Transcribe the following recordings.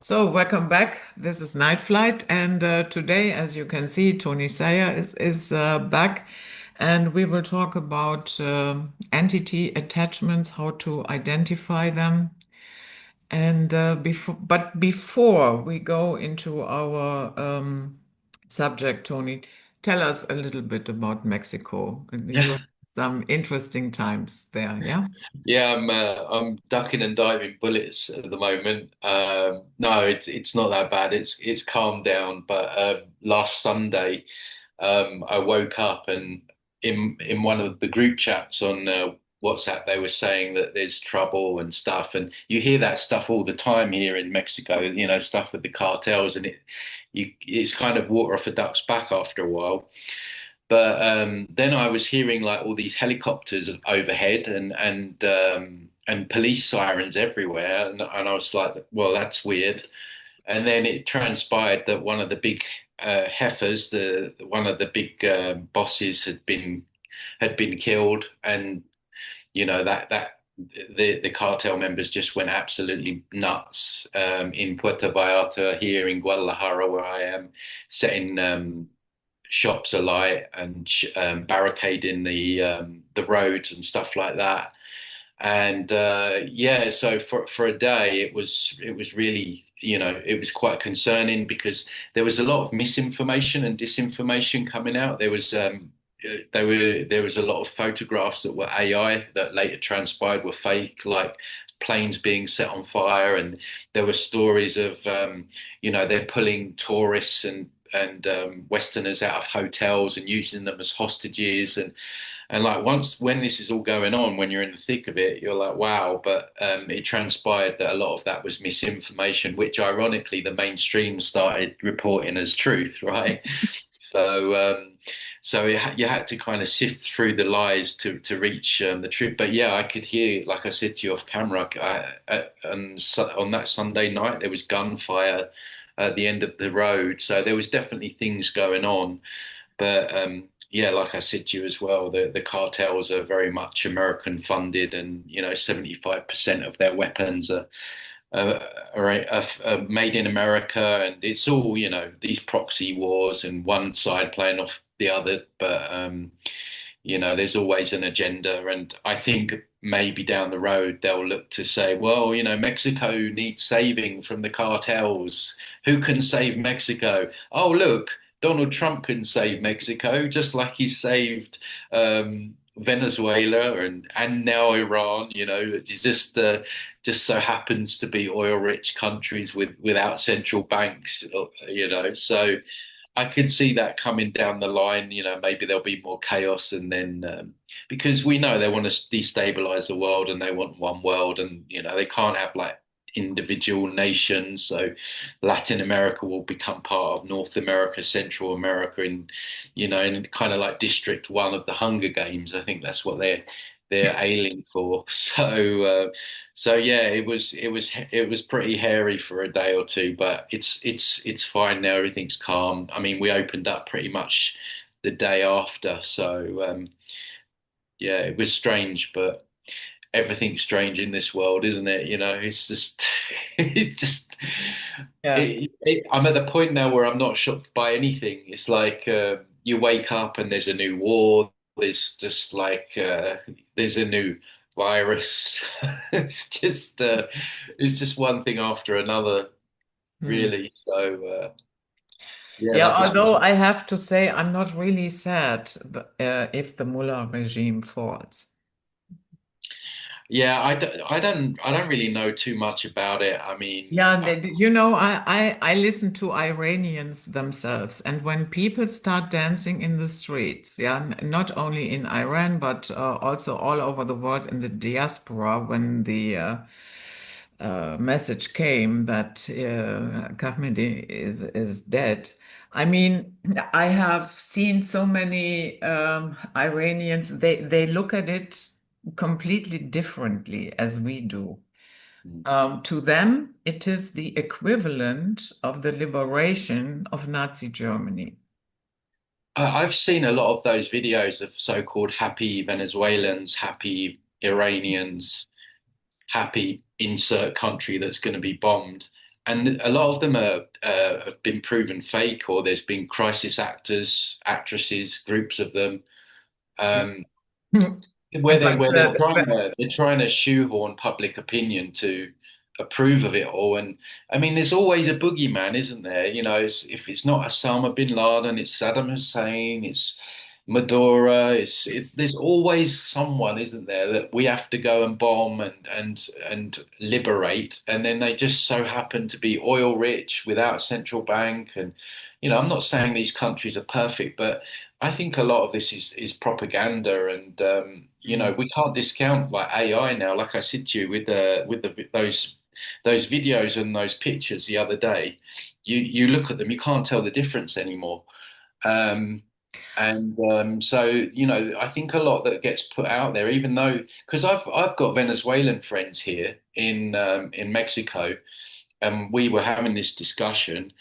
So, welcome back. This is Night Flight, and today, as you can see, Tony Sayer is back, and we will talk about entity attachments, how to identify them, and before we go into our subject, Tony, tell us a little bit about Mexico. You had some interesting times there, yeah? Yeah, I'm ducking and diving bullets at the moment. No, it's not that bad. It's calmed down. But last Sunday, I woke up and in one of the group chats on WhatsApp, they were saying that there's trouble and stuff. And you hear that stuff all the time here in Mexico. Stuff with the cartels, and it's kind of water off a duck's back after a while. But then I was hearing like all these helicopters overhead and police sirens everywhere, and I was like, well, that's weird. And then it transpired that one of the big heifers, the one of the big bosses, had been killed, and that the cartel members just went absolutely nuts in Puerto Vallarta here in Guadalajara, where I am, setting shops alight and barricading the roads and stuff like that. And yeah, so for a day, it was really, it was quite concerning because there was a lot of misinformation and disinformation coming out. There was a lot of photographs that were AI that later transpired were fake, like planes being set on fire, and there were stories of they're pulling tourists and Westerners out of hotels and using them as hostages, and like once when this is all going on, when you're in the thick of it, you're like, wow. But it transpired that a lot of that was misinformation, which ironically the mainstream started reporting as truth, right? So, you had to kind of sift through the lies to reach the truth. But yeah, I could hear, like I said to you off camera, on that Sunday night there was gunfire at the end of the road. So there was definitely things going on. But yeah, like I said to you as well, the cartels are very much American funded, and 75% of their weapons uh, are made in America, and it's all these proxy wars and one side playing off the other. But there's always an agenda, and I think maybe down the road they'll look to say, well, Mexico needs saving from the cartels. Who can save Mexico? Oh, look, Donald Trump can save Mexico, just like he saved Venezuela and now Iran. It just so happens to be oil-rich countries without central banks. So I could see that coming down the line. Maybe there'll be more chaos, and then because we know they want to destabilize the world and they want one world, and they can't have like individual nations. So Latin America will become part of North America, Central America, and kind of like District One of the Hunger Games. I think that's what they're ailing for. So yeah, it was pretty hairy for a day or two, but it's fine now. Everything's calm. I mean, we opened up pretty much the day after, so yeah, it was strange, but everything's strange in this world, isn't it? It's just it's just Yeah. I'm at the point now where I'm not shocked by anything. It's like you wake up and there's a new war. There's just like there's a new virus. It's just one thing after another, Hmm. really. So yeah, Yeah, that was. although I have to say I'm not really sad if the Mullah regime falls. Yeah, I don't really know too much about it. I mean, Yeah, I listen to Iranians themselves, and when people start dancing in the streets, yeah, not only in Iran but also all over the world in the diaspora, when the message came that Khamenei is dead. I mean, I have seen so many Iranians. They look at it completely differently as we do. To them, it is the equivalent of the liberation of Nazi Germany. I've seen a lot of those videos of so-called happy Venezuelans, happy Iranians, happy insert country that's going to be bombed. and a lot of them have been proven fake, or there's been crisis actors, actresses, groups of them. Um, where But they're trying to shoehorn public opinion to approve of it all. And I mean, there's always a boogeyman, isn't there? If it's not Osama bin Laden, it's Saddam Hussein, it's Maduro, it's there's always someone, isn't there, that we have to go and bomb and liberate, and then they just so happen to be oil rich without a central bank. And I'm not saying these countries are perfect, but I think a lot of this is propaganda, and we can't discount like AI now. Like I said to you with those videos and those pictures the other day, you look at them, you can't tell the difference anymore. Um, so I think a lot that gets put out there, even though because I've got Venezuelan friends here in Mexico, and we were having this discussion.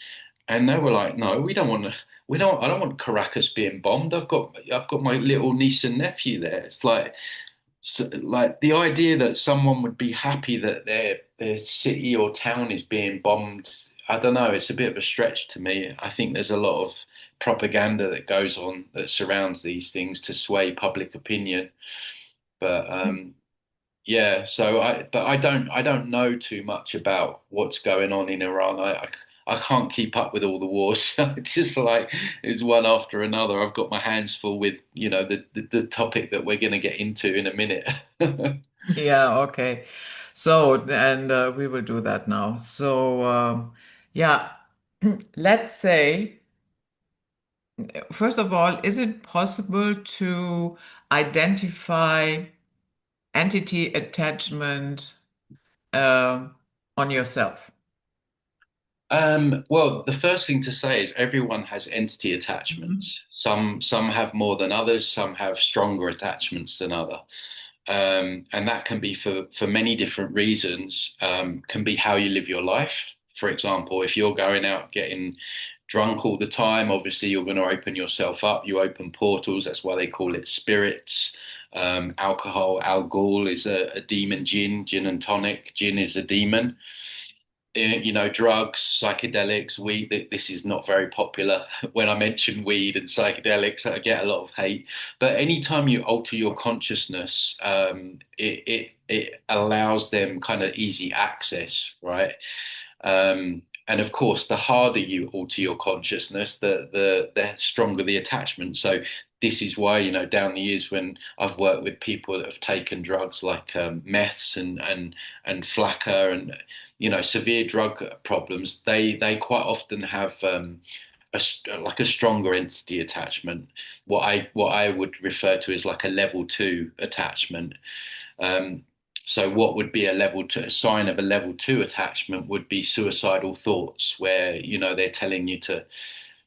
And they were like, "No, we don't want to. We don't. I don't want Caracas being bombed. I've got my little niece and nephew there." It's like the idea that someone would be happy that their city or town is being bombed. I don't know. It's a bit of a stretch to me. I think there's a lot of propaganda that goes on that surrounds these things to sway public opinion. But yeah, but I don't know too much about what's going on in Iran. I can't keep up with all the wars. It's just like it's one after another. I've got my hands full with, the topic that we're going to get into in a minute. yeah, okay. So, and we will do that now. So, yeah, let's say, first of all, is it possible to identify entity attachment uh, on yourself? Well, the first thing to say is everyone has entity Mhm. attachments. Some have more than others, some have stronger attachments than other. And that can be for many different reasons. Can be how you live your life. For example, if you're going out getting drunk all the time, obviously you're going to open yourself up. You open portals. That's why they call it spirits. Alcohol, alcohol is a demon, gin and tonic. Gin is a demon. Drugs, psychedelics, weed. This is not very popular. When I mention weed and psychedelics, I get a lot of hate. But anytime you alter your consciousness, it allows them kind of easy access, right? And of course, the harder you alter your consciousness, the stronger the attachment. So this is why, down the years when I've worked with people that have taken drugs like meths and flakka and severe drug problems, they quite often have like a stronger entity attachment. What I would refer to as like a level two attachment. Um, so what would be a sign of a level two attachment would be suicidal thoughts, where they're telling you to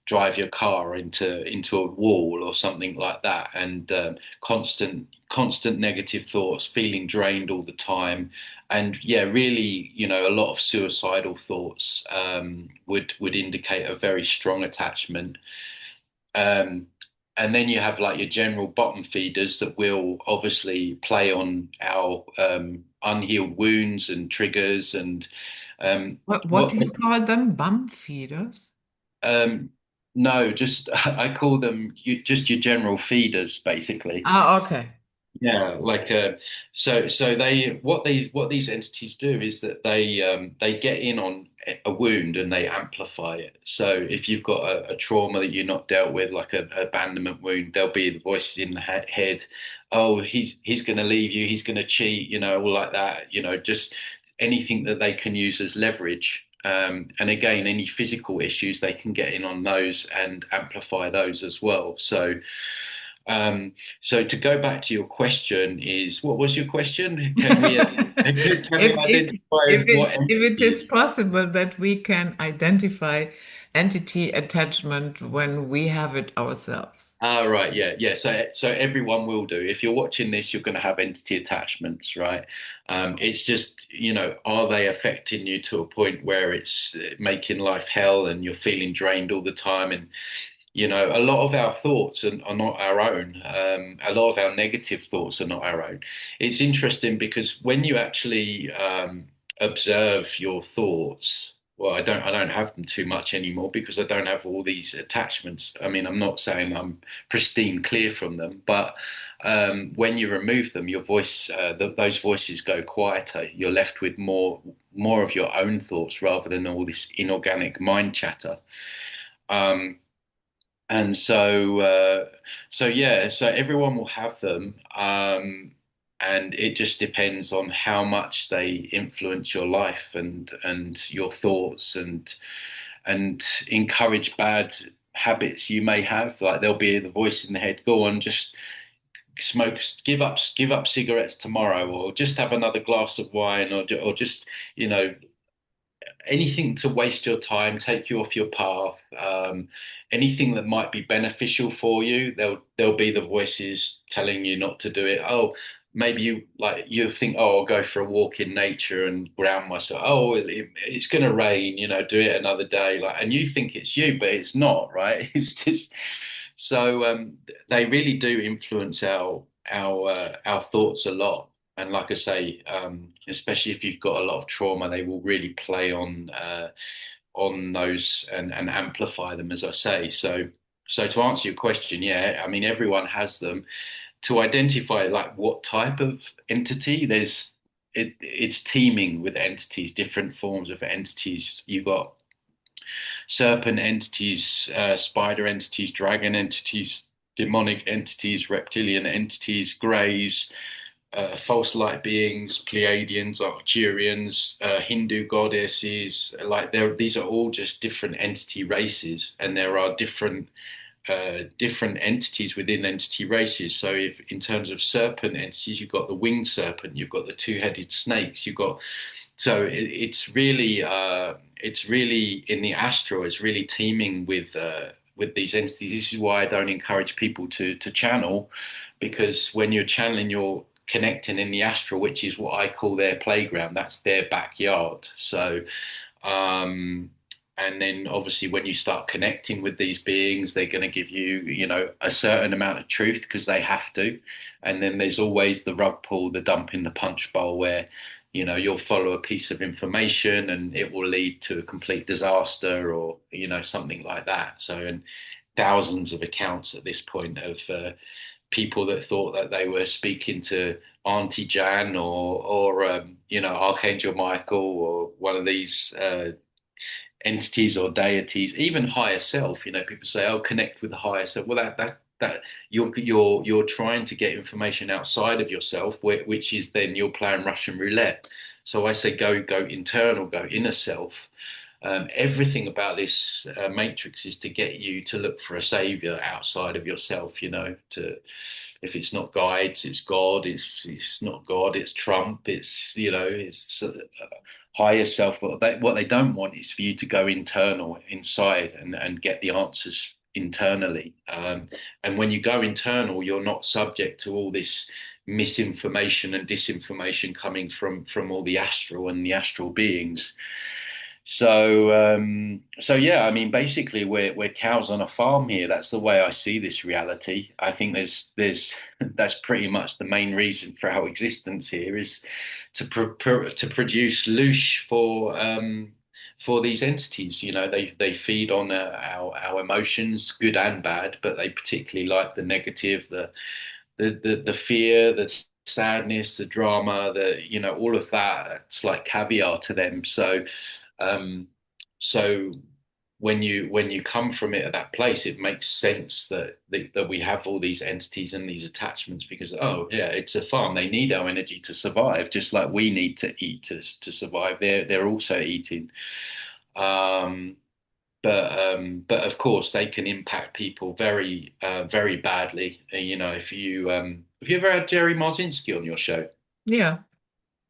drive your car into a wall or something like that, and constant negative thoughts, feeling drained all the time, and yeah, really, a lot of suicidal thoughts would indicate a very strong attachment. Um, and then you have like your general bottom feeders that will obviously play on our unhealed wounds and triggers and What what do you call them? Bum feeders? um, no, just I call them just your general feeders, basically. Ah, okay. Yeah, like so what these entities do is that they get in on a wound and they amplify it. So if you've got a trauma that you're not dealt with, like a abandonment wound, there'll be the voices in the head. Oh, he's going to leave you. He's going to cheat. All like that. Just anything that they can use as leverage. And again, any physical issues, they can get in on those and amplify those as well. Um, so to go back to your question is, what was your question? Can we If it identify what if it entity is is? possible that we can identify entity attachment when we have it ourselves. Ah, right, yeah, yeah. So everyone will do. If you're watching this, you're going to have entity attachments, right? It's just, are they affecting you to a point where it's making life hell and you're feeling drained all the time? And a lot of our thoughts are not our own. A lot of our negative thoughts are not our own. It's interesting because when you actually observe your thoughts, well, I don't have them too much anymore because I don't have all these attachments. I mean, I'm not saying I'm pristine clear from them, but when you remove them, your voice, those voices go quieter. You're left with more of your own thoughts rather than all this inorganic mind chatter. Um, and so yeah, so everyone will have them, and it just depends on how much they influence your life and your thoughts and encourage bad habits you may have. Like there'll be the voice in the head, go on, just smoke, give up cigarettes tomorrow, or just have another glass of wine, or just you know anything to waste your time, take you off your path, anything that might be beneficial for you, there'll be the voices telling you not to do it. Oh, maybe you think, oh, I'll go for a walk in nature and ground myself. Oh, it's going to rain, do it another day. And you think it's you, but it's not, right? It's just so they really do influence our thoughts a lot. And like I say, especially if you've got a lot of trauma, they will really play on those and amplify them, as I say. So to answer your question, yeah, I mean everyone has them. To identify like what type of entity, it's teeming with entities, different forms of entities. You've got serpent entities, spider entities, dragon entities, demonic entities, reptilian entities, greys, false light beings, Pleiadians, Arcturians, Hindu goddesses. These are all just different entity races, and there are different entities within entity races. So, if in terms of serpent entities, you've got the winged serpent, you've got the two-headed snakes, you've got it's really in the astral. It's really teeming with these entities. This is why I don't encourage people to channel, because when you're channeling, you're connecting in the astral, which is what I call their playground. That's their backyard. So, um, and then obviously when you start connecting with these beings, they're going to give you, a certain amount of truth because they have to. And then there's always the rug pull, the dump in the punch bowl where, you'll follow a piece of information and it will lead to a complete disaster or, something like that. So, and thousands of accounts at this point of people that thought that they were speaking to Auntie Jan or Archangel Michael or one of these entities or deities, even higher self. People say, "Oh, connect with the higher self." Well, that you're trying to get information outside of yourself, which is then you're playing Russian roulette. So I say, go internal, go inner self. Everything about this matrix is to get you to look for a savior outside of yourself. To if it's not guides, it's God. It's not God, it's Trump. It's higher self. What they don't want is for you to go internal, inside, and get the answers internally. And when you go internal, you're not subject to all this misinformation and disinformation coming from all the astral and the astral beings. So yeah, I mean, basically, we're cows on a farm here. That's the way I see this reality. I think there's that's pretty much the main reason for our existence here is to produce loosh for these entities. They feed on our emotions, good and bad, but they particularly like the negative, the fear, the sadness, the drama, all of that. It's like caviar to them. Um, so when you come from it at that place, it makes sense that we have all these entities and these attachments because oh yeah, it's a farm. They need our energy to survive, just like we need to eat to survive. They're also eating. Um, but of course they can impact people very very badly. If you ever had Jerry Marzinski on your show? Yeah.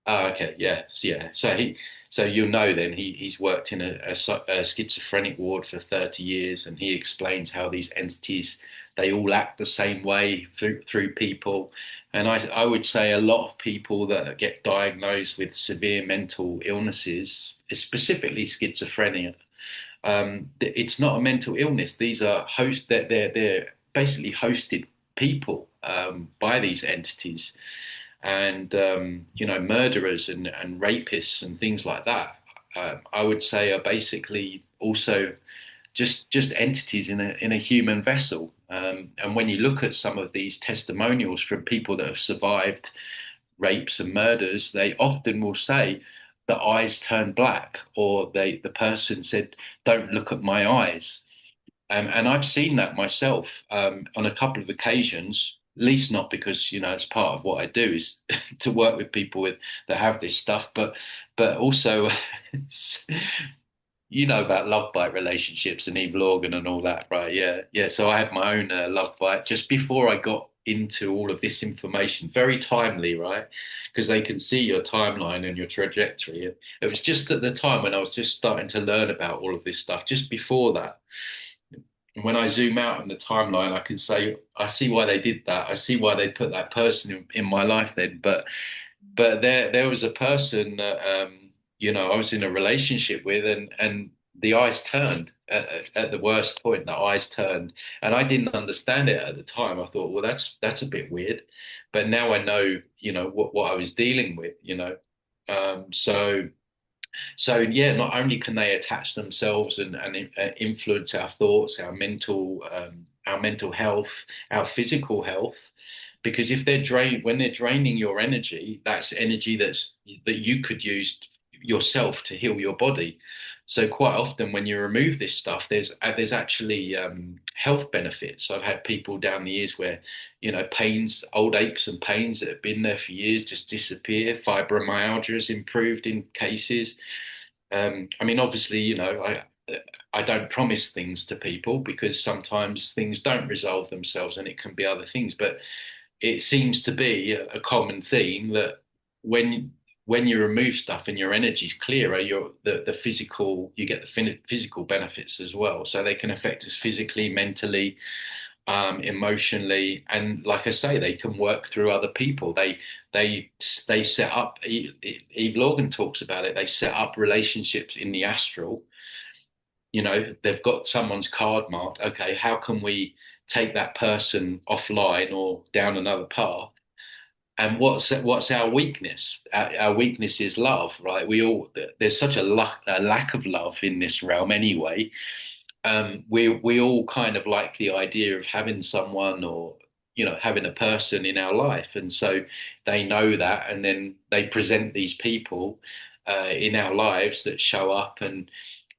Oh, okay, yeah, yeah. So you'll know then he's worked in a schizophrenic ward for 30 years, and he explains how these entities they all act the same way through people, and I would say a lot of people that get diagnosed with severe mental illnesses, specifically schizophrenia, it's not a mental illness. These are they're basically hosted people by these entities and murderers and rapists and things like that. I would say are basically also just entities in a human vessel. And when you look at some of these testimonials from people that have survived rapes and murders, they often will say the eyes turned black, or the person said, "Don't look at my eyes." And I've seen that myself on a couple of occasions. At least not because it's part of what I do is to work with people with that have this stuff, but also you know about love bite relationships and Eve Lorgan and all that, right? Yeah, yeah. So I had my own love bite just before I got into all of this information. Very timely, right? Because they can see your timeline and your trajectory. It was just at the time when I was just starting to learn about all of this stuff. Just before that, and when I zoom out in the timeline, I can say I see why they did that. I see why they put that person in my life then. But there was a person that I was in a relationship with, and the eyes turned at the worst point. The eyes turned, and I didn't understand it at the time. I thought, well, that's a bit weird, but now I know, what I was dealing with. So. So yeah, not only can they attach themselves and influence our thoughts, our mental health, our physical health, because if when they're draining your energy, that's energy that you could use yourself to heal your body. So quite often when you remove this stuff, there's actually health benefits. I've had people down the years where, pains, old aches and pains that have been there for years just disappear. Fibromyalgia has improved in cases. I mean, obviously, I don't promise things to people because sometimes things don't resolve themselves and it can be other things. But it seems to be a common theme that when when you remove stuff and your energy's clearer, the physical you get the physical benefits as well. So they can affect us physically, mentally, emotionally, and like I say, they can work through other people. They set up. Eve Lorgan talks about it. They set up relationships in the astral. They've got someone's card marked. Okay, how can we take that person offline or down another path? And what's our weakness? Our weakness is love, right? There's such a lack of love in this realm anyway. We all kind of like the idea of having someone or having a person in our life, and so they know that, and then they present these people in our lives that show up, and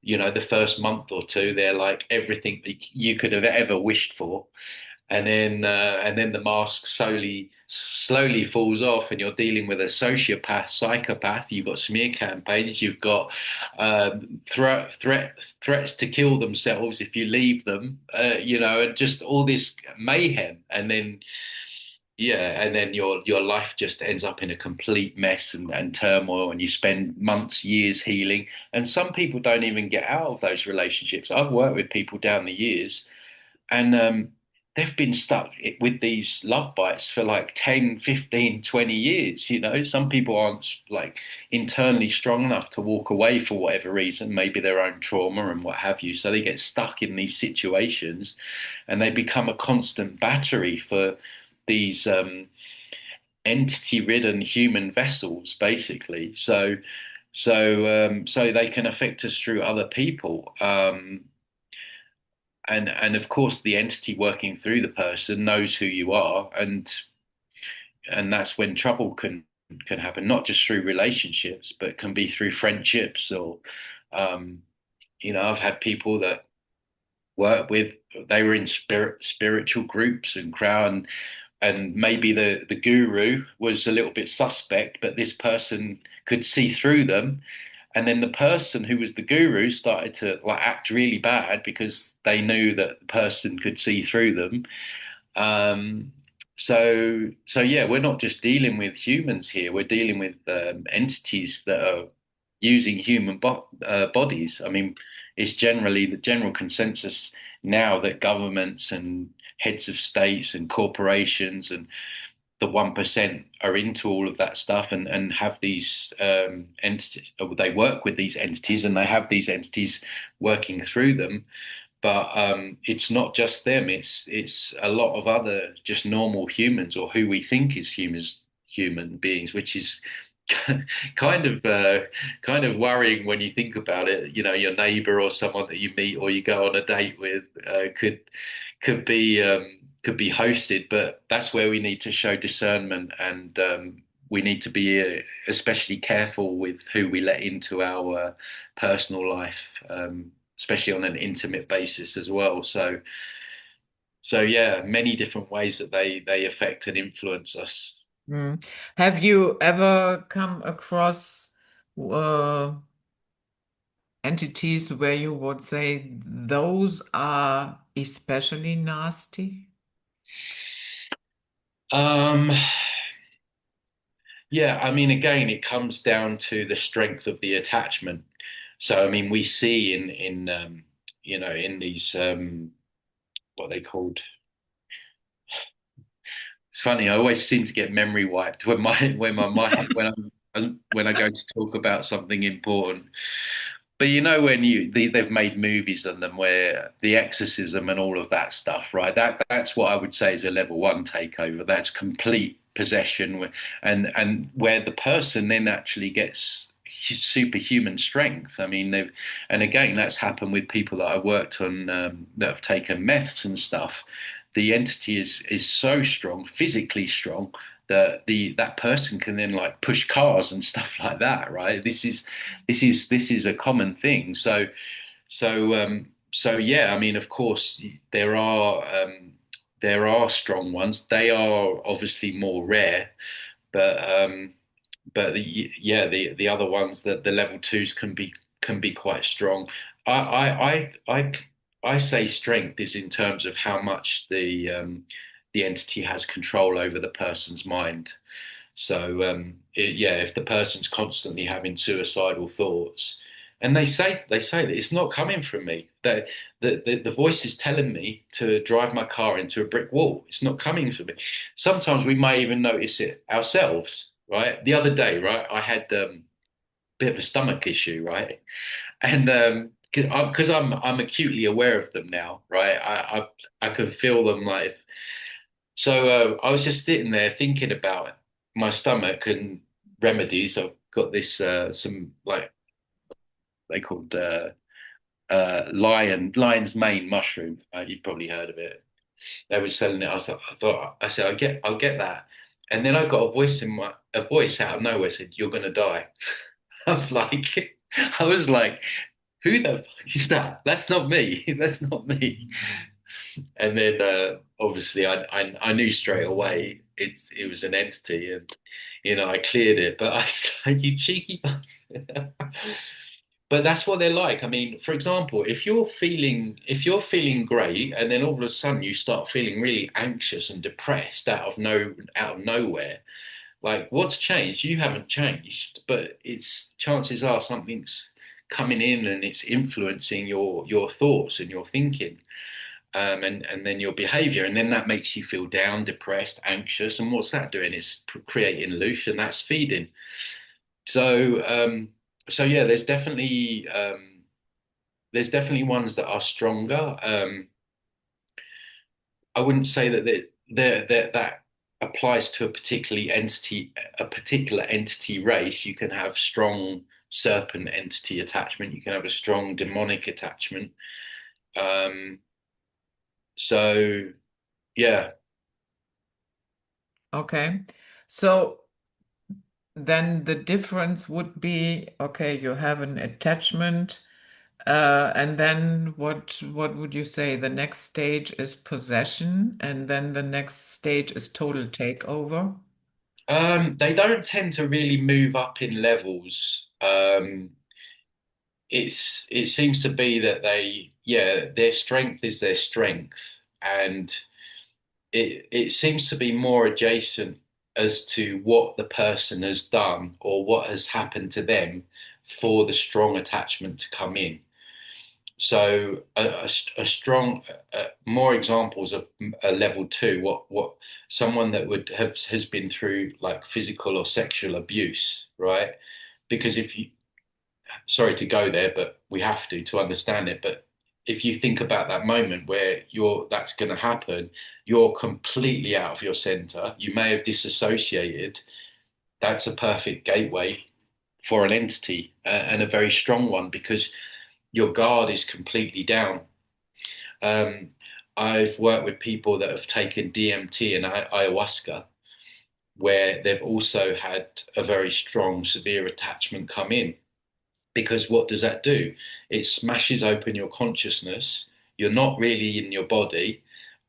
the first month or two they're like everything that you could have ever wished for, and then the mask slowly falls off, and you're dealing with a sociopath, psychopath. You've got smear campaigns. You've got threats to kill themselves if you leave them. And just all this mayhem, and then yeah, and then your life just ends up in a complete mess and turmoil, and you spend months, years healing. And some people don't even get out of those relationships. I've worked with people down the years and they've been stuck with these love bites for like 10, 15, 20 years. Some people aren't like internally strong enough to walk away for whatever reason, maybe their own trauma and what have you. So they get stuck in these situations and they become a constant battery for these entity-ridden human vessels, basically. So they can affect us through other people. And of course the entity working through the person knows who you are, and that's when trouble can happen, not just through relationships but can be through friendships or um I've had people that work with, they were in spiritual groups and crowd, and maybe the guru was a little bit suspect, but this person could see through them. And then the person who was the guru started to like act really bad because they knew that the person could see through them. Um, so yeah, we're not just dealing with humans here. We're dealing with entities that are using human bodies. I mean, it's generally the general consensus now that governments and heads of states and corporations and the 1% are into all of that stuff and have these entities, or they work with these entities and they have these entities working through them. But it's not just them. It's a lot of other just normal humans or who we think is human beings, which is kind of kind of worrying when you think about it. You know, your neighbor or someone that you meet or you go on a date with could could be hosted, but that's where we need to show discernment and we need to be especially careful with who we let into our personal life, especially on an intimate basis as well. So yeah, many different ways that they affect and influence us. Mm. Have you ever come across uh, entities where you would say those are especially nasty? Um, Yeah, I mean, again, it comes down to the strength of the attachment. So, I mean, we see you know, in these what are they called? It's funny. I always seem to get memory wiped when my mind when I go to talk about something important. But you know when they've made movies on them where the exorcism and all of that stuff, right? That's what I would say is a level one takeover. That's complete possession, and where the person then actually gets superhuman strength. I mean, and again, that's happened with people that I worked on that have taken meths and stuff. The entity is so strong, physically strong, that that person can then like push cars and stuff like that, right? This is a common thing. So yeah, I mean, of course, there are strong ones. They are obviously more rare, but yeah, the other ones, the level twos can be quite strong. I I say strength is in terms of how much the entity has control over the person's mind. So yeah, if the person's constantly having suicidal thoughts, and they say that it's not coming from me, that the voice is telling me to drive my car into a brick wall. It's not coming from me. Sometimes we may even notice it ourselves, right? The other day, right, I had a bit of a stomach issue, right, and because I'm acutely aware of them now, right? I can feel them like so I was just sitting there thinking about my stomach and remedies. I've got this some like they called lion's mane mushroom. You've probably heard of it. They were selling it. I thought I said I'll get that. And then I got a voice out of nowhere said, "You're gonna die." I was like, I was like, who the fuck is that? That's not me. That's not me. And then obviously I knew straight away it was an entity, and you know I cleared it. But I was like, you cheeky bastard. But that's what they're like. I mean, for example, if you're feeling great and then all of a sudden you start feeling really anxious and depressed out of nowhere, like what's changed? You haven't changed, but it's chances are something's coming in and it's influencing your thoughts and your thinking and then your behavior, and then that makes you feel down, depressed, anxious, and what's that doing? It's creating illusion. That's feeding. So, so yeah, there's definitely ones that are stronger. I wouldn't say that that applies to a particular entity race. You can have strong serpent entity attachment. You can have a strong demonic attachment. Um, so yeah. Okay. So then the difference would be, okay, you have an attachment, and then what would you say? The next stage is possession, and then the next stage is total takeover. They don't tend to really move up in levels. It seems to be that yeah, their strength is their strength, and it seems to be more adjacent as to what the person has done or what has happened to them for the strong attachment to come in. So a strong more examples of a level two, what someone that would have has been through like physical or sexual abuse, right? Because if you sorry to go there, but we have to understand it. But if you think about that moment where that's going to happen, you're completely out of your center. You may have disassociated. that's a perfect gateway for an entity, and a very strong one, because your guard is completely down. Um, I've worked with people that have taken DMT and ayahuasca, where they've also had a very strong, severe attachment come in. Because what does that do? It smashes open your consciousness. You're not really in your body,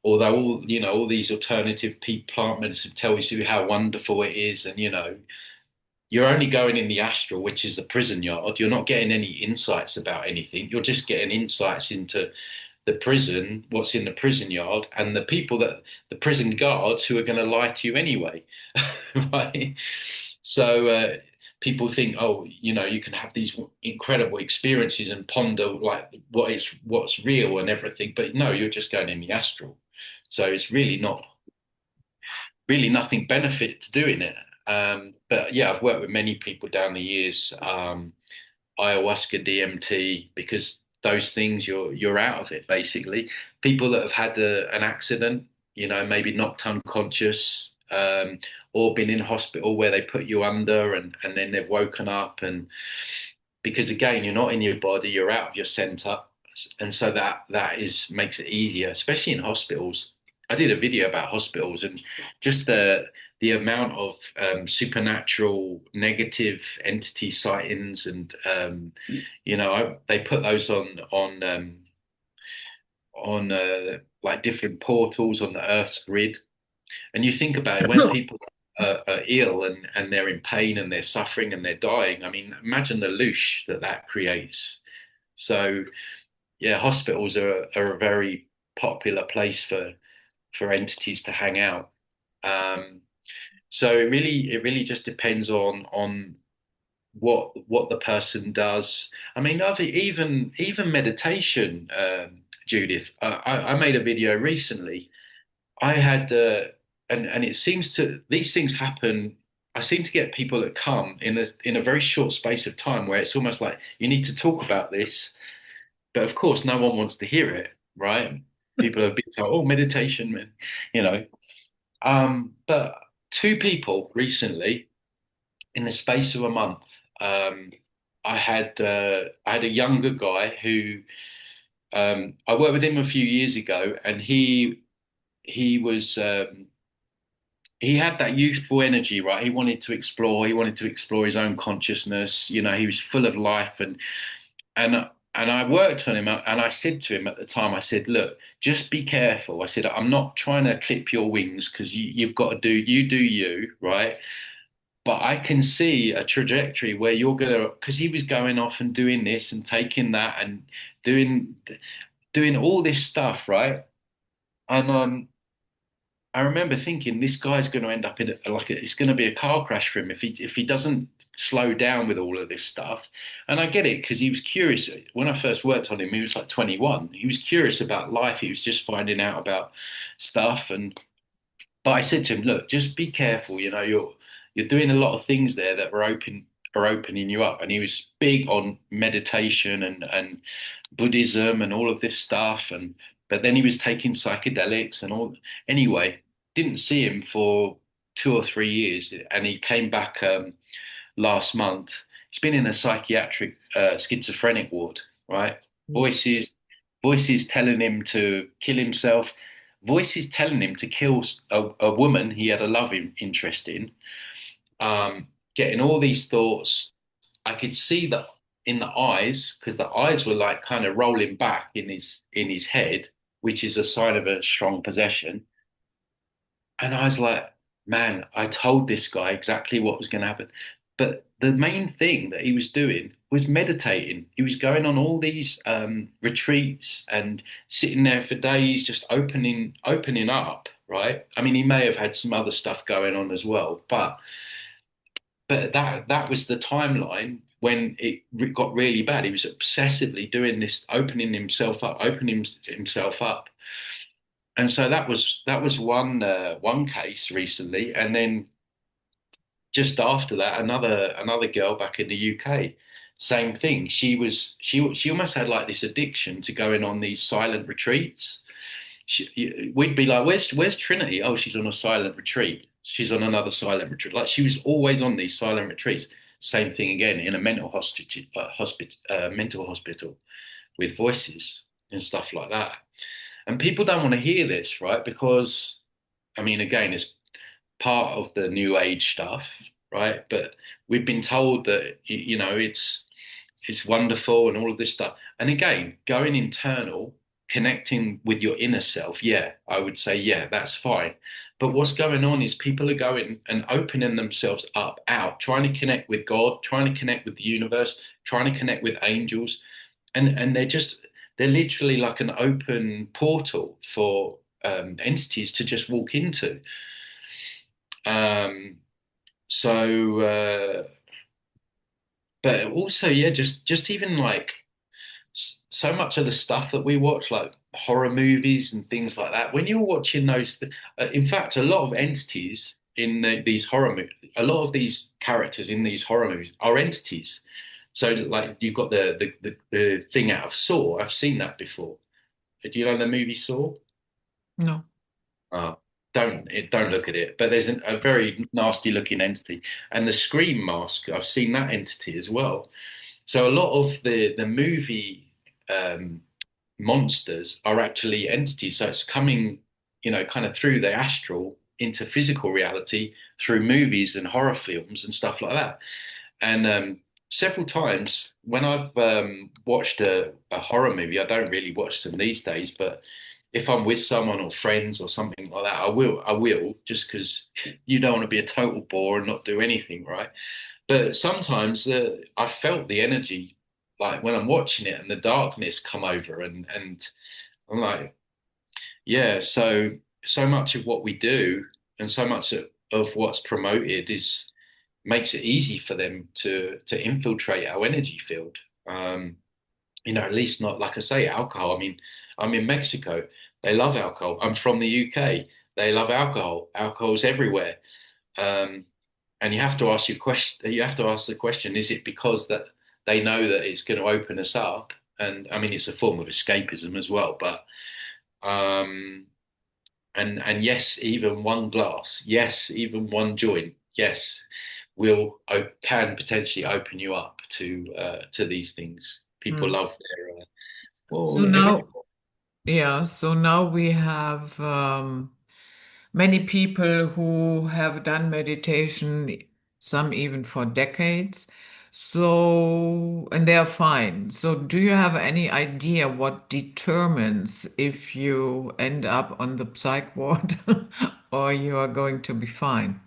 although all these alternative plant medicine tells you how wonderful it is, and you're only going in the astral, which is the prison yard. You're not getting any insights about anything. You're just getting insights into the prison, what's in the prison yard, and the prison guards who are going to lie to you anyway, right? So people think, oh, you can have these incredible experiences and ponder like what's real and everything, but no, you're just going in the astral. So it's really nothing benefit to doing it. But yeah, I've worked with many people down the years. Ayahuasca, DMT, because those things you're out of it basically. People that have had an accident, maybe knocked unconscious, or been in hospital where they put you under and then they've woken up, and because again you're not in your body, you're out of your center, and so that is makes it easier, especially in hospitals. I did a video about hospitals and just the amount of supernatural negative entity sightings, and they put those on like different portals on the Earth's grid. And you think about it, when people are ill and they're in pain and they're suffering and they're dying. I mean, imagine the loosh that creates. So yeah, hospitals are a very popular place for entities to hang out. Um, so it really just depends on what the person does. I mean, even meditation, Judith. I made a video recently. I had and it seems to these things happen. I seem to get people that come in a very short space of time where it's almost like you need to talk about this, but of course no one wants to hear it, right? People have been told, oh, meditation, man, you know. But two people recently, in the space of a month, um, I had a younger guy who I worked with him a few years ago, and he was he had that youthful energy, right? He wanted to explore. He wanted to explore his own consciousness. He was full of life, and and I worked on him. And I said to him at the time, I said, "Look, just be careful." I said, "I'm not trying to clip your wings because you've got to do you, right? But I can see a trajectory where you're gonna, because he was going off and doing this and taking that and doing doing all this stuff, right? And I remember thinking this guy's going to end up in it's going to be a car crash for him if he doesn't slow down with all of this stuff. And I get it because he was curious. When I first worked on him, he was like 21. He was curious about life. He was just finding out about stuff. But I said to him, look, just be careful. You're doing a lot of things there that are opening you up. And he was big on meditation and Buddhism and all of this stuff. But then he was taking psychedelics and all. Anyway, didn't see him for 2 or 3 years, and he came back last month. He's been in a psychiatric schizophrenic ward, right? Voices, voices telling him to kill himself, voices telling him to kill a woman he had a interest in. Getting all these thoughts. I could see that in the eyes, because the eyes were like kind of rolling back in his head, which is a sign of a strong possession. And I was like, man, I told this guy exactly what was going to happen. But the main thing that he was doing was meditating. He was going on all these retreats and sitting there for days, just opening up, right? I mean, he may have had some other stuff going on as well, but that was the timeline when it got really bad. He was obsessively doing this, opening himself up. And so that was one case recently, and then just after that, another girl back in the UK, same thing. She almost had like this addiction to going on these silent retreats. We'd be like, "Where's Trinity?" Oh, she's on a silent retreat. She's on another silent retreat. Like she was always on these silent retreats. Same thing again in a mental hospital with voices and stuff like that. And people don't want to hear this, right? Because I mean, again, it's part of the new age stuff, right? But we've been told that it's wonderful and all of this stuff. And again, going internal, connecting with your inner self, yeah, I would say, yeah, that's fine. But what's going on is people are going and opening themselves up, out, trying to connect with God, trying to connect with the universe, trying to connect with angels, and they're literally like an open portal for entities to just walk into. Um, so, but also, yeah, just even like so much of the stuff that we watch, like horror movies and things like that. When you're watching in fact, a lot of entities in these horror movies, a lot of these characters in these horror movies are entities. So, like, you've got the thing out of Saw. I've seen that before. Do you know the movie Saw? No. Uh, don't look at it. But there's a very nasty looking entity, and the Scream mask. I've seen that entity as well. So a lot of the movie um, monsters are actually entities. So it's coming, kind of through the astral into physical reality through movies and horror films and stuff like that. And several times when I've watched a horror movie, I don't really watch them these days, but if I'm with someone or friends or something like that, I will, just because you don't want to be a total bore and not do anything, right? But sometimes I felt the energy, like when I'm watching it and the darkness come over, and I'm like, yeah. So much of what we do and so much of what's promoted is makes it easy for them to infiltrate our energy field. At least not like I say, alcohol. I mean, I'm in Mexico. They love alcohol. I'm from the UK. They love alcohol. Alcohol's everywhere. Um, and you have to ask your question. You have to ask the question: is it because that they know that it's going to open us up? And I mean, it's a form of escapism as well. But um, and yes, even one glass, yes, even one joint, yes, can potentially open you up to these things. People Hmm. love their So well, everything. now, yeah, so now we have many people who have done meditation, some even for decades. So, and they are fine. So, do you have any idea what determines if you end up on the psych ward or you are going to be fine?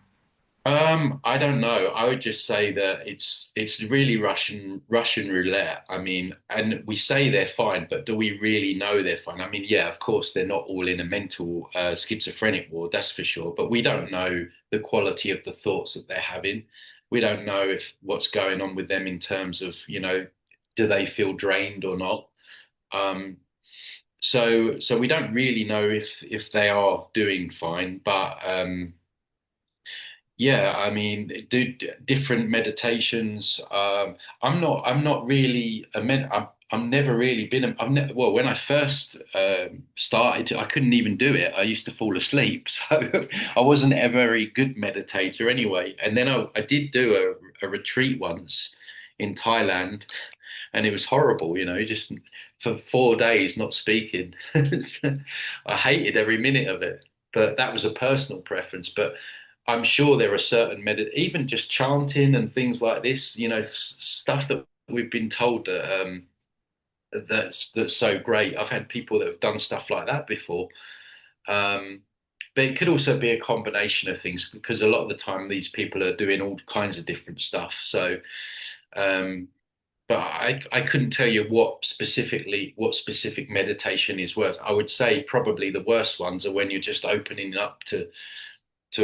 I don't know. I would just say that it's really Russian roulette. I mean, and we say they're fine, but do we really know they're fine? I mean, yeah, of course they're not all in a mental schizophrenic ward, that's for sure. But we don't know the quality of the thoughts that they're having. We don't know if what's going on with them in terms of, do they feel drained or not? Um, so we don't really know if they are doing fine, but yeah, I mean, do different meditations. I'm not really a med. I'm never really been. I've never. Well, when I first started, I couldn't even do it. I used to fall asleep, so I wasn't a very good meditator anyway. And then I did do a retreat once in Thailand, and it was horrible. Just for 4 days not speaking. I hated every minute of it. But that was a personal preference. But I'm sure there are certain even just chanting and things like this, stuff that we've been told that that's so great. I've had people that have done stuff like that before. Um, but it could also be a combination of things because a lot of the time these people are doing all kinds of different stuff. So, um, but I couldn't tell you what specific meditation is worse. I would say probably the worst ones are when you're just opening up to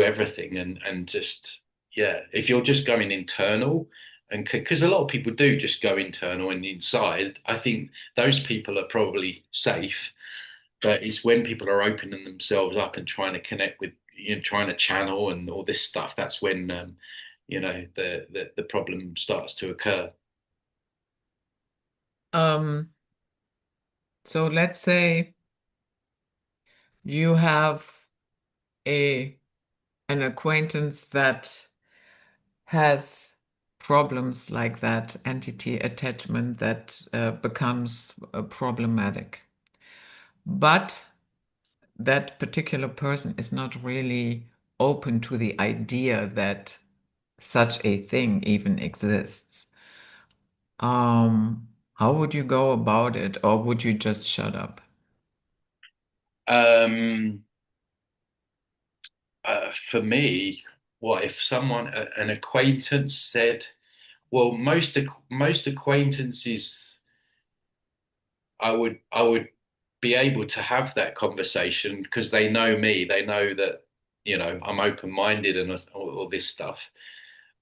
everything and just yeah, if you're just going internal, and because a lot of people do just go internal and inside, I think those people are probably safe. But it's when people are opening themselves up and trying to connect with, trying to channel and all this stuff, that's when the problem starts to occur. Um, so let's say you have a an acquaintance that has problems like that, entity attachment that becomes problematic. But that particular person is not really open to the idea that such a thing even exists. How would you go about it, or would you just shut up? Um, for me, what if someone, an acquaintance said, well, most acquaintances, I would be able to have that conversation because they know me. They know that, I'm open-minded and all this stuff.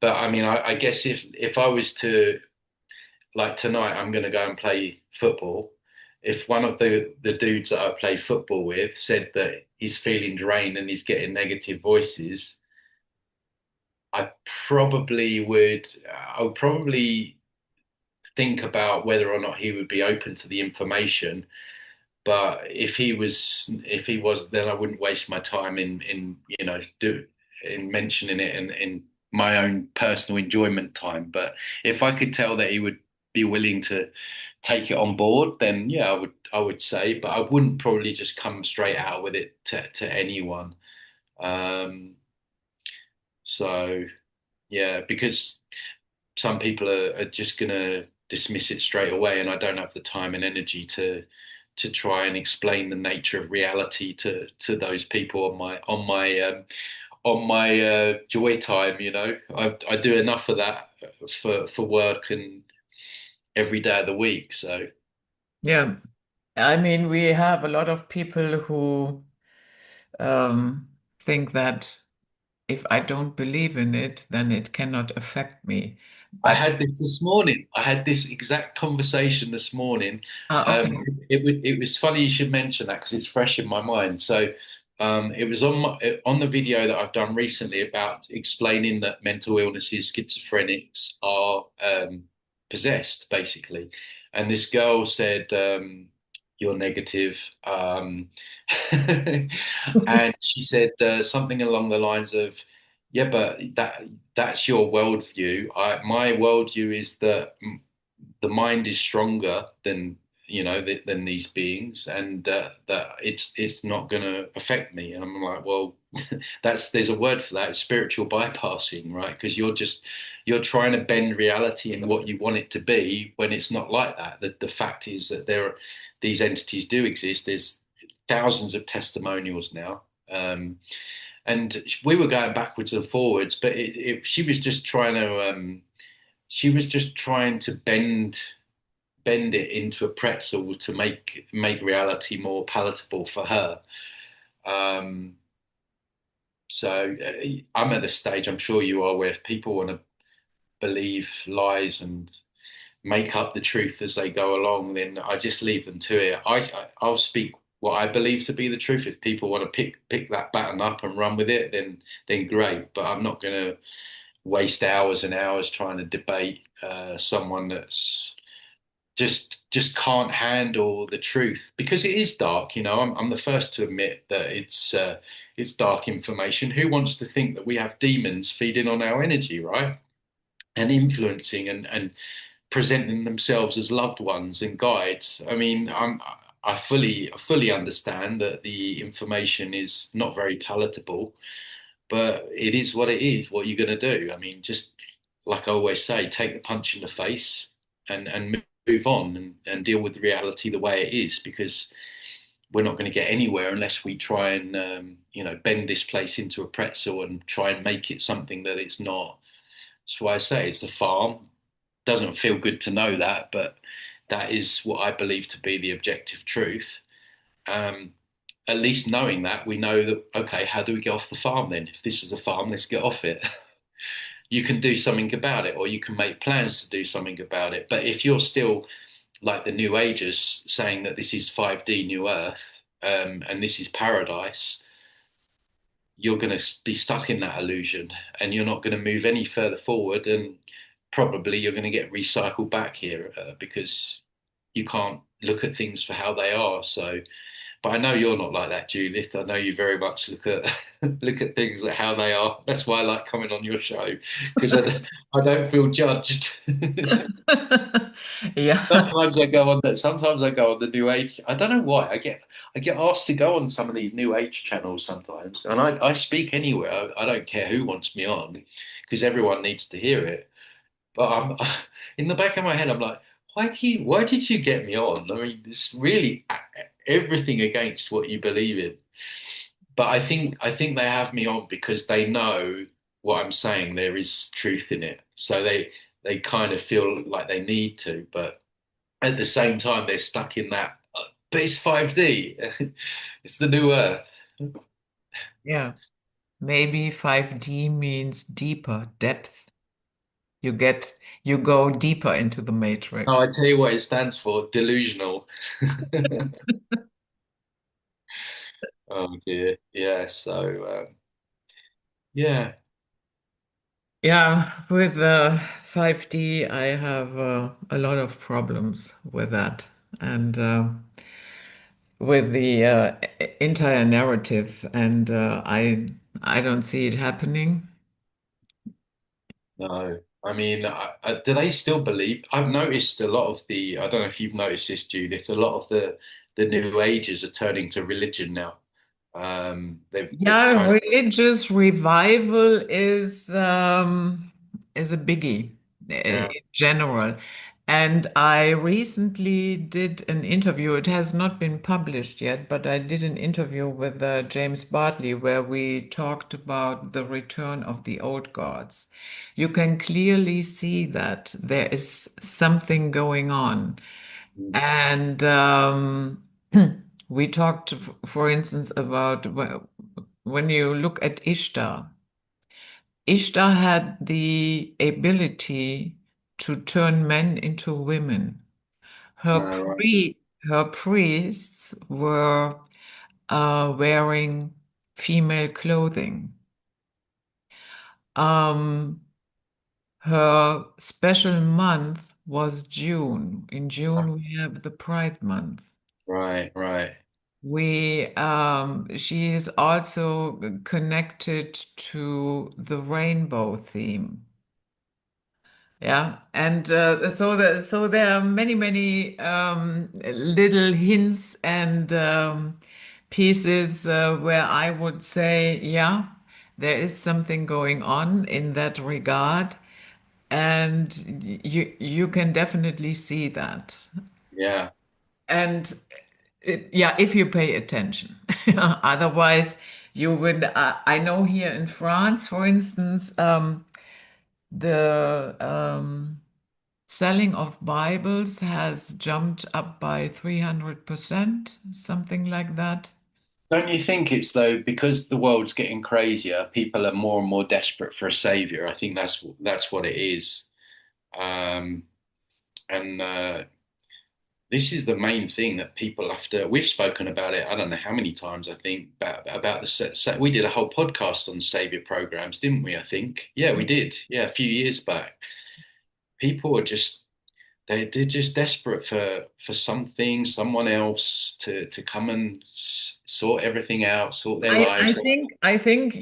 But I mean, I guess if I was to, like tonight, I'm going to go and play football. If one of the dudes that I play football with said that he's feeling drained and he's getting negative voices, I I would probably think about whether or not he would be open to the information. But if he was, then I wouldn't waste my time in mentioning it in my own personal enjoyment time. But if I could tell that he would be willing to take it on board, then yeah, I would say, but I wouldn't probably just come straight out with it to anyone. Um, so yeah, because some people are just gonna dismiss it straight away, and I don't have the time and energy to try and explain the nature of reality to those people on my joy time. I do enough of that for work and every day of the week. So Yeah, I mean, we have a lot of people who um, think that if I don't believe in it, then it cannot affect me. I But had this morning. I had this exact conversation this morning. okay. It was funny you should mention that because it's fresh in my mind. So it was on the video that I've done recently about explaining that mental illnesses, schizophrenics are possessed, basically. And this girl said, "You're negative," and she said something along the lines of, "Yeah, but that's your worldview. My worldview is that the mind is stronger than than these beings, and that it's not going to affect me." And I'm like, well, there's a word for that. It's spiritual bypassing, right? Because you're trying to bend reality in what you want it to be when it's not like that. The fact is that these entities do exist. There's thousands of testimonials now. And we were going backwards and forwards, but she was just trying to bend it into a pretzel to make reality more palatable for her. Um, so I'm at the stage, I'm sure you are, where if people want to believe lies and make up the truth as they go along, then I just leave them to it. I'll speak what I believe to be the truth. If people want to pick that baton up and run with it, then great. But I'm not going to waste hours and hours trying to debate someone that's just can't handle the truth because it is dark. I'm the first to admit that it's dark information. Who wants to think that we have demons feeding on our energy, right? And influencing and presenting themselves as loved ones and guides. I mean, I fully understand that the information is not very palatable, but it is what it is. What are you going to do? I mean, just like I always say, take the punch in the face and move on and deal with reality the way it is, because we're not going to get anywhere unless we try and bend this place into a pretzel and try and make it something that it's not. That's why I say it's a farm. Doesn't feel good to know that, but that is what I believe to be the objective truth. Um, at least knowing that, we know that, okay, how do we get off the farm then? If this is a farm, let's get off it. You can do something about it, or you can make plans to do something about it. But if you're still like the New Agers saying that this is 5D New Earth, and this is paradise, you're going to be stuck in that illusion and you're not going to move any further forward. And probably you're going to get recycled back here because you can't look at things for how they are. So But I know you're not like that, Judith. I know you very much look at look at things at how they are. That's why I like coming on your show because I don't feel judged. Yeah. Sometimes I go on the New Age. I don't know why. I get asked to go on some of these New Age channels sometimes, and I speak anywhere. I don't care who wants me on because everyone needs to hear it. But I'm in the back of my head, I'm like, why did you get me on? I mean, it's really everything against what you believe in. But I think they have me on because they know what I'm saying. There is truth in it, so they kind of feel like they need to, but at the same time, they're stuck in that. But it's 5D. It's the new Earth. Yeah. Maybe 5D means deeper, depth. You get, you go deeper into the Oh, I matrix. tell you what it stands for, delusional. Oh dear. Yeah. So yeah. Yeah, with 5D, I have a lot of problems with that. And with the entire narrative, and I don't see it happening. No. I mean, do they still believe? I've noticed a lot of the. I don't know if you've noticed this, Judith. A lot of the New Ages are turning to religion now. They've Yeah, kind of. religious revival is a biggie in Yeah. general. And I recently did an interview. It has not been published yet, but I did an interview with James Bartley where we talked about the return of the old gods. You can clearly see that there is something going on. Mm. And we talked, for instance, about when you look at Ishtar. Ishtar had the ability to turn men into women. Her Right. her priests were wearing female clothing. Um, Her special month was June. In June, we have the Pride Month. Right. Right. She is also connected to the rainbow theme. Yeah, and so there are many little hints and pieces where I would say, yeah, there is something going on in that regard, and you can definitely see that. Yeah. And yeah, if you pay attention. Otherwise, you would. I know here in France, for instance, the selling of Bibles has jumped up by 300%, something like that. Don't you think it's though because the world's getting crazier, people are more and more desperate for a savior. I think that's what it is. Um, and This is the main thing that people have to. We've spoken about it. I don't know how many times. I think about the we did a whole podcast on savior programs, didn't we? I think. Yeah, we did. Yeah, a few years back. People are just they're just desperate for something, someone else to come and sort everything out, sort their lives out. I think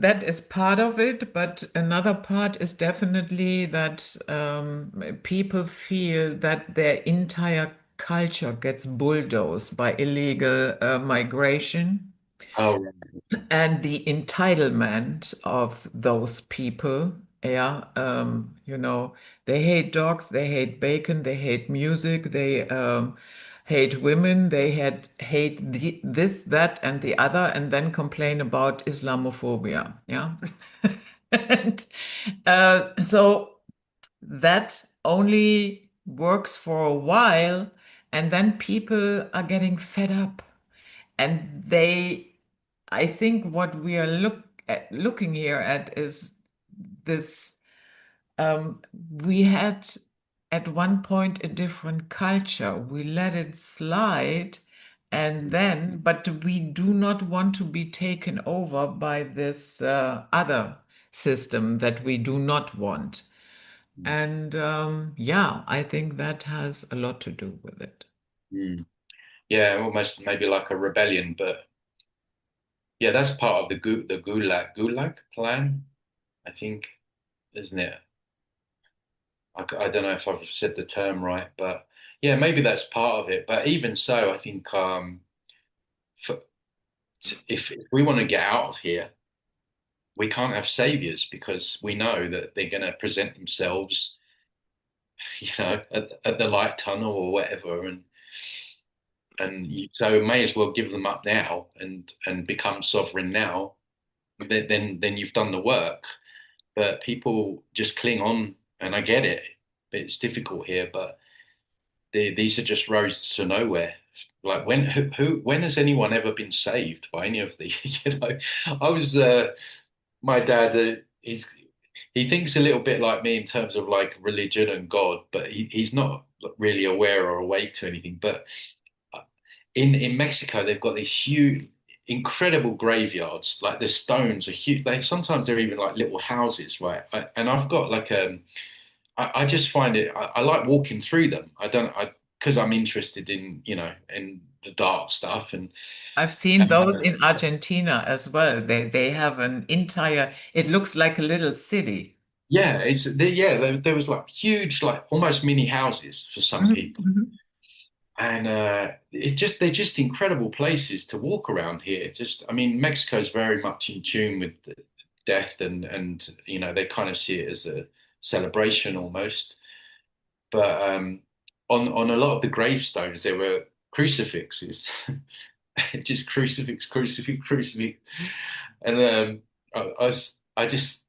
that is part of it, but another part is definitely that people feel that their entire culture gets bulldozed by illegal migration. Oh, right. And the entitlement of those people, yeah, they hate dogs, they hate bacon, they hate music, they hate women, they hate this, that, and the other, and then complain about Islamophobia, yeah. And so that only works for a while, and then people are getting fed up and I think what we are looking here at is this. Um, we had at one point a different culture. We let it slide, and then, but we do not want to be taken over by this other system that we do not want. And yeah, I think that has a lot to do with it. Mm. Yeah, almost maybe like a rebellion, but yeah, that's part of the Gulag plan, I think, isn't it? I don't know if I've said the term right, but yeah, maybe that's part of it. But even so, I think for, if we want to get out of here, we can't have saviors because we know that they're going to present themselves, at the light tunnel or whatever, so we may as well give them up now and become sovereign now. Then you've done the work. But people just cling on, and I get it. It's difficult here, but these are just roads to nowhere. Like when has anyone ever been saved by any of these? I was my dad. He thinks a little bit like me in terms of like religion and God, but he's not really aware or awake to anything. But in Mexico, they've got these huge, incredible graveyards. Like the stones are huge. Like sometimes they're even like little houses, right? And I've got like I just find I like walking through them. Because I'm interested in in the dark stuff I've seen and those in Argentina as well. They have an entire, it looks like a little city. yeah, there was like huge, like almost mini houses for some Mhm, people. mhm. And they're just incredible places to walk around here. Just, I mean, Mexico's very much in tune with death and they kind of see it as a celebration almost. But on a lot of the gravestones there were crucifixes, just crucifix, crucifix, crucifix, and I just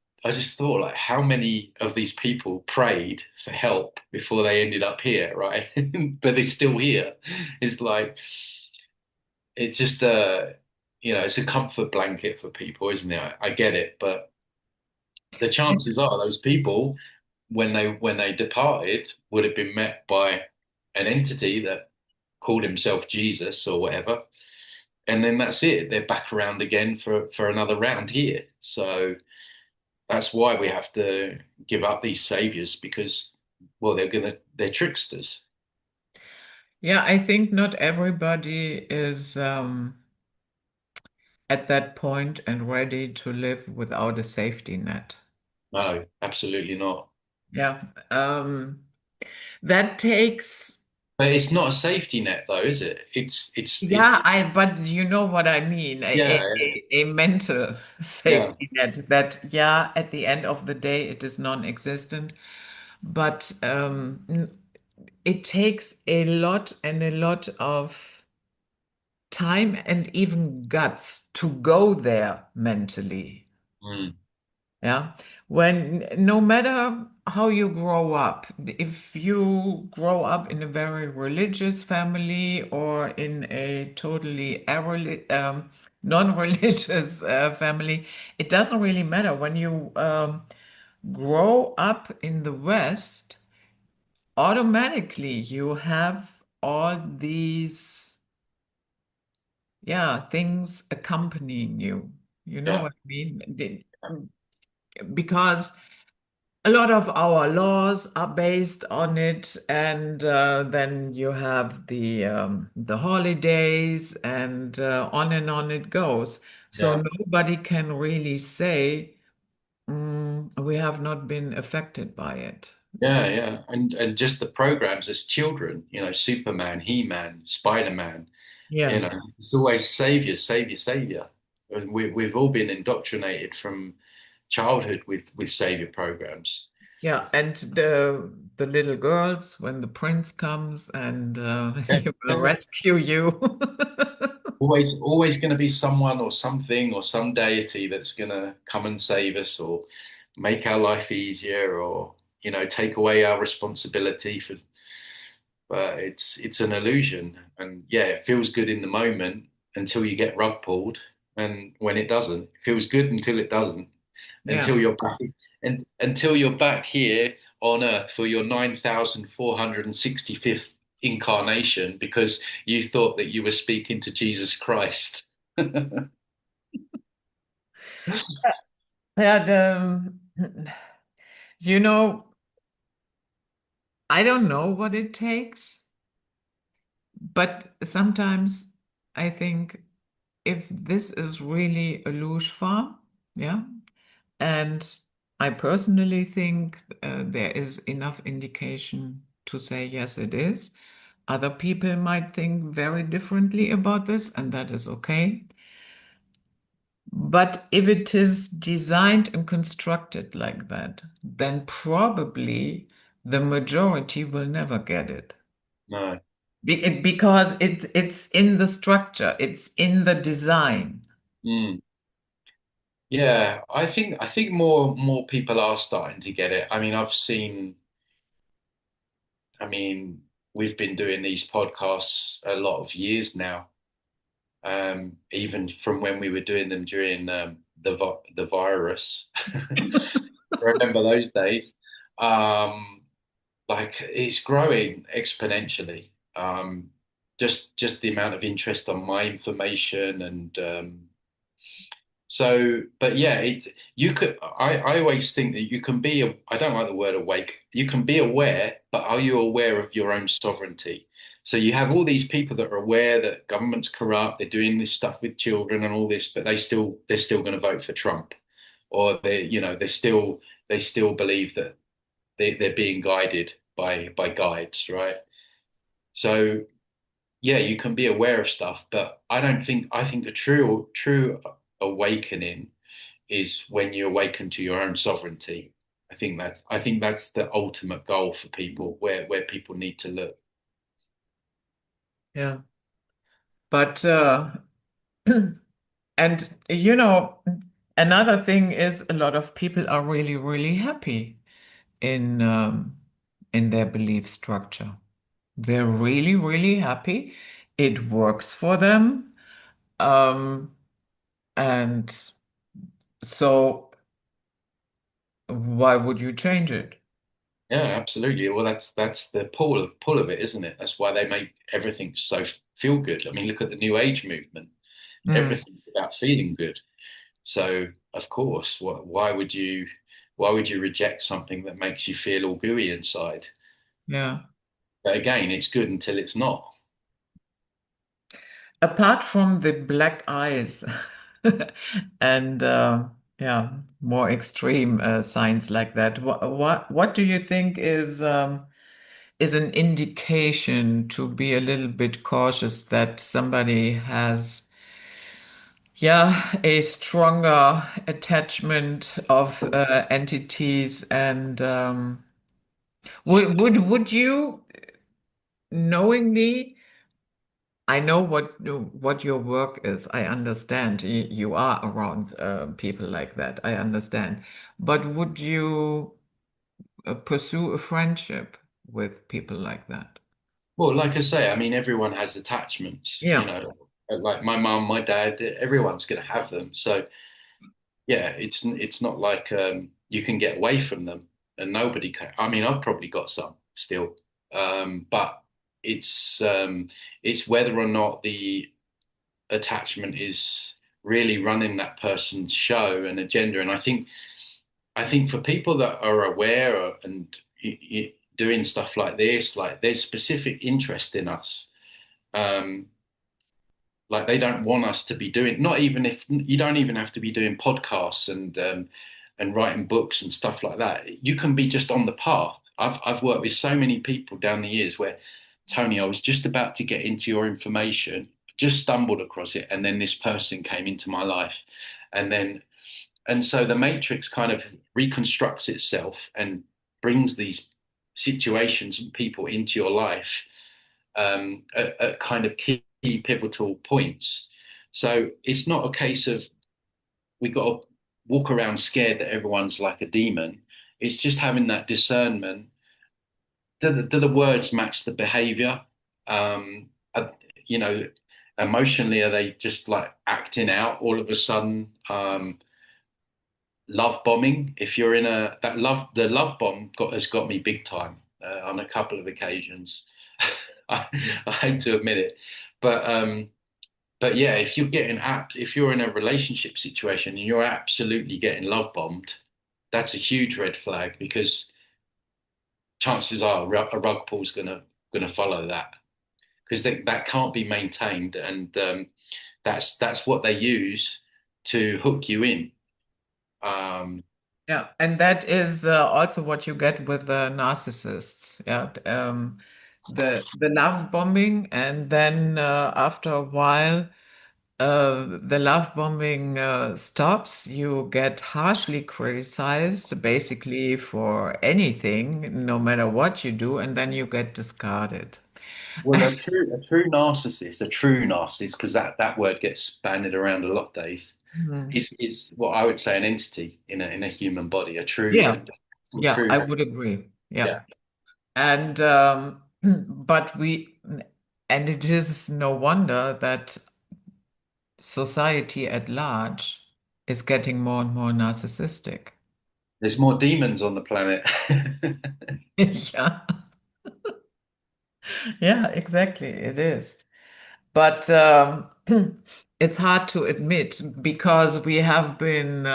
thought like how many of these people prayed for help before they ended up here, right? But they're still here. It's like it's just it's a comfort blanket for people, isn't it? I get it, but the chances are those people when they departed would have been met by an entity that called himself Jesus or whatever, and then that's it. They're back around again for another round here. So that's why we have to give up these saviors because, well, they're tricksters. Yeah, I think not everybody is at that point and ready to live without a safety net. No, absolutely not. Yeah, that takes, But it's not a safety net, though, is it? yeah, but you know what I mean, Yeah, a mental yeah, safety net that, yeah, at the end of the day, it is non-existent, but it takes a lot and a lot of time and even guts to go there mentally. mm, Yeah. When no matter how you grow up, if you grow up in a very religious family or in a totally non-religious family, it doesn't really matter. When you grow up in the West, automatically you have all these, yeah, things accompanying you. You know yeah, what I mean? Because a lot of our laws are based on it, and then you have the holidays, and on it goes. So yeah. nobody can really say we have not been affected by it. Yeah, yeah, and just the programs as children, Superman, He-Man, Spider-Man, Yeah, it's always savior, savior, savior, and we've all been indoctrinated from childhood with savior programs. yeah, and the little girls when the prince comes and Yeah, he will yeah. rescue you. Always going to be someone or something or some deity that's going to come and save us or make our life easier or take away our responsibility for. But it's an illusion, and yeah, it feels good in the moment until you get rug pulled, and when it doesn't, it feels good until it doesn't, Yeah. until you're back and until you're back here on Earth for your 9,465th incarnation because you thought that you were speaking to Jesus Christ. Yeah, you know, I don't know what it takes, but sometimes I think if this is really a luge farm, yeah, and I personally think there is enough indication to say yes, it is. Other people might think very differently about this, and that is okay. But if it is designed and constructed like that, then probably the majority will never get it. No. Because it's in the structure, it's in the design. Mm. Yeah, I think more people are starting to get it. I mean, I mean, we've been doing these podcasts a lot of years now. Even from when we were doing them during the virus. Remember those days? Um, like it's growing exponentially. Just the amount of interest on my information and so, but yeah, you could. I always think that you can be. I don't like the word awake. You can be aware, but are you aware of your own sovereignty? So you have all these people that are aware that government's corrupt. They're doing this stuff with children and all this, but they're still going to vote for Trump, or they still believe that they're being guided by guides, right? So yeah, you can be aware of stuff, but I think a true awakening is when you awaken to your own sovereignty. I think that's the ultimate goal for people, where people need to look. Yeah. But and another thing is a lot of people are really, really happy in um, in their belief structure. They're really, really happy. It works for them. Um, and so why would you change it? Yeah, absolutely. Well, that's the pull of it, isn't it? That's why they make everything so feel good. I mean, look at the New Age movement. Mm, Everything's about feeling good. So, of course, why would you reject something that makes you feel all gooey inside? yeah. But again, it's good until it's not. Apart from the black eyes and yeah, more extreme signs like that, what do you think is an indication to be a little bit cautious that somebody has, yeah, a stronger attachment of entities and would you knowingly, I know what your work is. I understand you are around people like that. I understand. But would you pursue a friendship with people like that? Well, like I say, I mean, everyone has attachments, Yeah. like my mum, my dad, everyone's going to have them. So yeah, it's not like you can get away from them, and nobody can. I mean, I've probably got some still, but it's um, it's whether or not the attachment is really running that person's show and agenda. And I think for people that are aware and doing stuff like this, like there's specific interest in us. Um, like they don't want us to be doing, not even if you don't even have to be doing podcasts and writing books and stuff like that. You can be just on the path. I've worked with so many people down the years where, Tony, I was just about to get into your information, just stumbled across it, and then this person came into my life. And then and so the matrix kind of reconstructs itself and brings these situations and people into your life at kind of key pivotal points. So it's not a case of we got to walk around scared that everyone's like a demon. It's just having that discernment. Do the words match the behavior? Uh, you know, emotionally, are they just like acting out all of a sudden? Love bombing. If you're in a that love the love bomb has got me big time on a couple of occasions. I, I hate to admit it, but yeah, if you're in a relationship situation and you're absolutely getting love bombed, that's a huge red flag because chances are a rug pull's gonna follow that. because that can't be maintained, and that's what they use to hook you in. Um, Yeah, and that is also what you get with the narcissists. Yeah, the love bombing, and then after a while, the love bombing stops. You get harshly criticized, basically for anything, no matter what you do, and then you get discarded. well, a true narcissist, because that word gets bandied around a lot days, Mhm. is what I would say an entity in a human body, Yeah, a yeah, true, I would agree. Yeah. yeah. And but and it is no wonder that society at large is getting more and more narcissistic. There's more demons on the planet. Yeah, yeah, exactly. It is. But it's hard to admit because we have been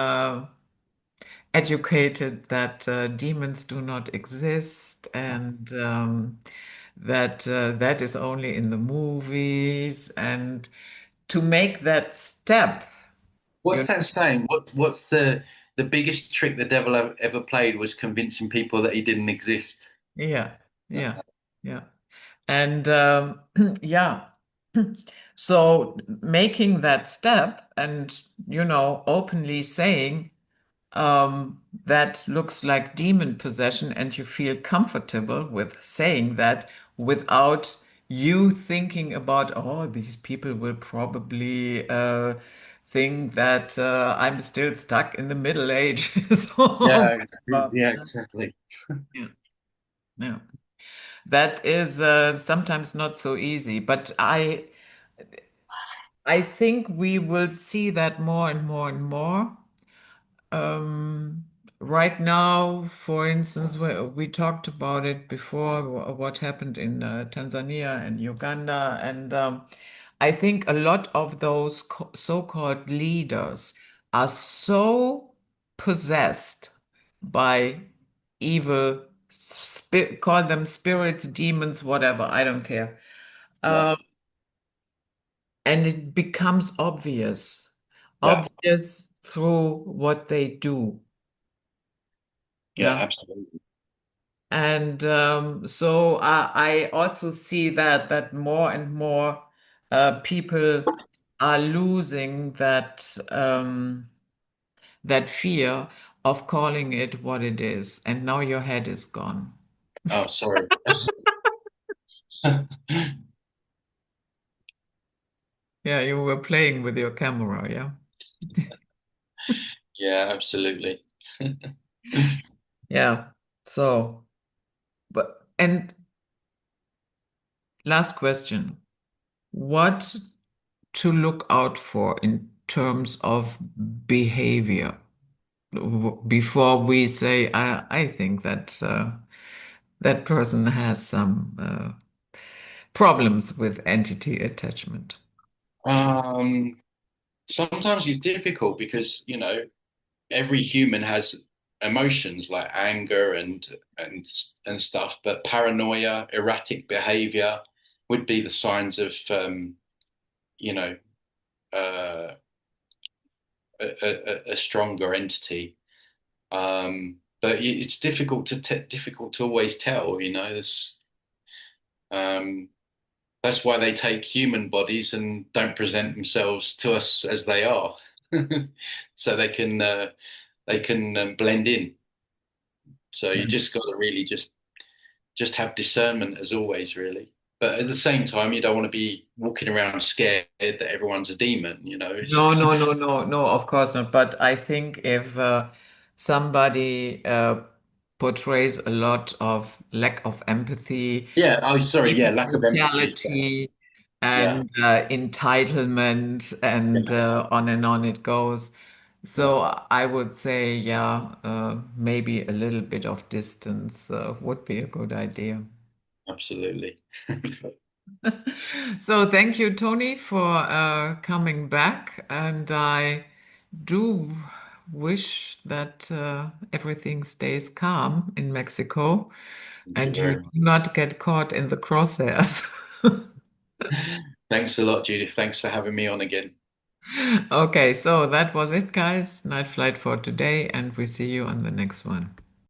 educated that demons do not exist and that that is only in the movies. And to make that step, What's you that saying? What's the biggest trick the devil ever played was convincing people that he didn't exist. yeah, yeah, yeah. And yeah, so making that step and, openly saying, that looks like demon possession, and you feel comfortable with saying that without you thinking about, oh, these people will probably think that I'm still stuck in the Middle Ages. Yeah, But, yeah, exactly. yeah, yeah. That is sometimes not so easy, but I think we will see that more and more and more. Um, right now, for instance, we talked about it before, what happened in Tanzania and Uganda, and I think a lot of those so-called leaders are so possessed by evil, call them spirits, demons, whatever, I don't care. Yeah, Um, and it becomes yeah, obvious through what they do. yeah, Yeah. absolutely. And so I also see that more and more people are losing that fear of calling it what it is. And now your head is gone. Oh, sorry. Yeah, you were playing with your camera, yeah. Yeah, absolutely. Yeah. So, but and last question. What to look out for in terms of behavior before we say, I think that that person has some problems with entity attachment. Um, Sometimes it's difficult because, every human has emotions like anger and stuff, but paranoia, erratic behavior would be the signs of you know, uh, a stronger entity. But it's difficult to always tell. Um, that's why they take human bodies and don't present themselves to us as they are, so they can blend in. So Yeah. you just got to really just have discernment as always, really. But at the same time, you don't want to be walking around scared that everyone's a demon. No, no, no, no, no, of course not. But I think if somebody portrays a lot of lack of empathy, Yeah. Oh, sorry. Yeah, extreme lack of empathy. Yeah. brutality, Yeah. and entitlement, and Yeah. on and on it goes. Yeah. So I would say, yeah, maybe a little bit of distance would be a good idea. Absolutely. So thank you, Tony, for coming back, and I do wish that everything stays calm in Mexico Thank you and you very do much. not get caught in the crosshairs. Thanks a lot, Judith. Thanks for having me on again. Okay, so that was it, guys. Night flight for today, and we see you on the next one.